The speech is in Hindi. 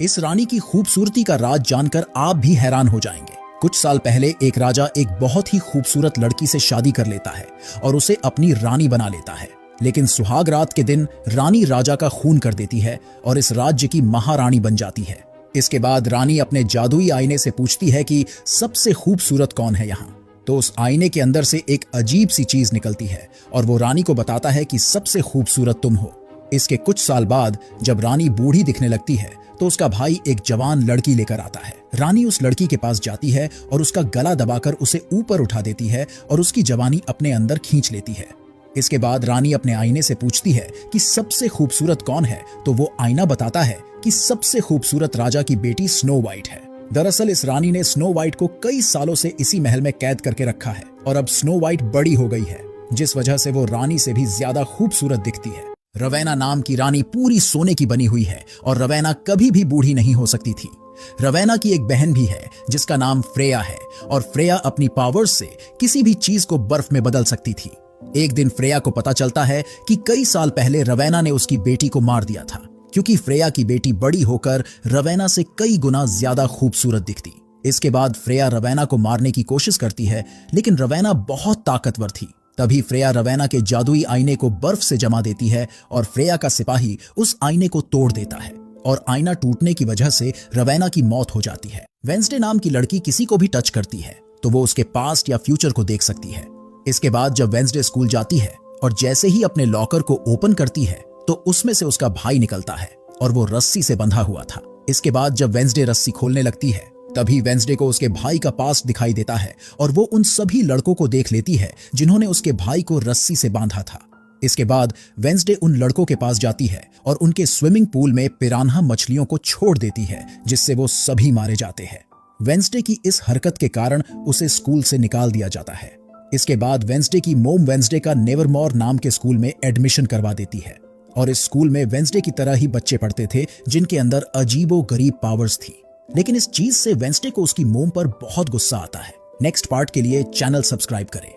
इस रानी की खूबसूरती का राज जानकर आप भी हैरान हो जाएंगे। कुछ साल पहले एक राजा एक बहुत ही खूबसूरत लड़की से शादी कर लेता है और उसे अपनी रानी बना लेता है। लेकिन सुहाग रात के दिन रानी राजा का खून कर देती है और इस राज्य की महारानी बन जाती है। इसके बाद रानी अपने जादुई आईने से पूछती है कि सबसे खूबसूरत कौन है यहाँ। तो उस आईने के अंदर से एक अजीब सी चीज निकलती है और वो रानी को बताता है कि सबसे खूबसूरत तुम हो। इसके कुछ साल बाद जब रानी बूढ़ी दिखने लगती है तो उसका भाई एक जवान लड़की लेकर आता है। रानी उस लड़की के पास जाती है और उसका गला दबाकर उसे ऊपर उठा देती है और उसकी जवानी अपने अंदर खींच लेती है। इसके बाद रानी अपने आईने से पूछती है कि सबसे खूबसूरत कौन है, तो वो आईना बताता है कि सबसे खूबसूरत राजा की बेटी स्नो वाइट है। दरअसल इस रानी ने स्नो वाइट को कई सालों से इसी महल में कैद करके रखा है और अब स्नो वाइट बड़ी हो गई है, जिस वजह से वो रानी से भी ज्यादा खूबसूरत दिखती है। रवैना नाम की रानी पूरी सोने की बनी हुई है और रवैना कभी भी बूढ़ी नहीं हो सकती थी। रवैना की एक बहन भी है जिसका नाम फ्रेया है और फ्रेया अपनी पावर्स से किसी भी चीज को बर्फ में बदल सकती थी। एक दिन फ्रेया को पता चलता है कि कई साल पहले रवैना ने उसकी बेटी को मार दिया था, क्योंकि फ्रेया की बेटी बड़ी होकर रवैना से कई गुना ज्यादा खूबसूरत दिखती। इसके बाद फ्रेया रवैना को मारने की कोशिश करती है, लेकिन रवैना बहुत ताकतवर थी। तभी फ्रेया रवैना के जादुई आईने को बर्फ से जमा देती है और फ्रेया का सिपाही उस आईने को तोड़ देता है और आईना टूटने की वजह से रवैना की मौत हो जाती है। वेंसडे नाम की लड़की किसी को भी टच करती है तो वो उसके पास्ट या फ्यूचर को देख सकती है। इसके बाद जब वेंसडे स्कूल जाती है और जैसे ही अपने लॉकर को ओपन करती है तो उसमें से उसका भाई निकलता है और वो रस्सी से बंधा हुआ था। इसके बाद जब वेंसडे रस्सी खोलने लगती है तभी वेंसडे को उसके भाई का पास्ट दिखाई देता है और वो उन सभी लड़कों को देख लेती है जिन्होंने उसके भाई को रस्सी से बांधा था। इसके बाद वेंसडे उन लड़कों के पास जाती है और उनके स्विमिंग पूल में पिरान्हा मछलियों को छोड़ देती है, जिससे वो सभी मारे जाते हैं। वेंसडे की इस हरकत के कारण उसे स्कूल से निकाल दिया जाता है। इसके बाद वेंसडे की मोम वेंसडे का नेवरमोर नाम के स्कूल में एडमिशन करवा देती है और इस स्कूल में वेंसडे की तरह ही बच्चे पढ़ते थे जिनके अंदर अजीबो गरीब पावर्स थी। लेकिन इस चीज से वेंसडे को उसकी मोम पर बहुत गुस्सा आता है। नेक्स्ट पार्ट के लिए चैनल सब्सक्राइब करें।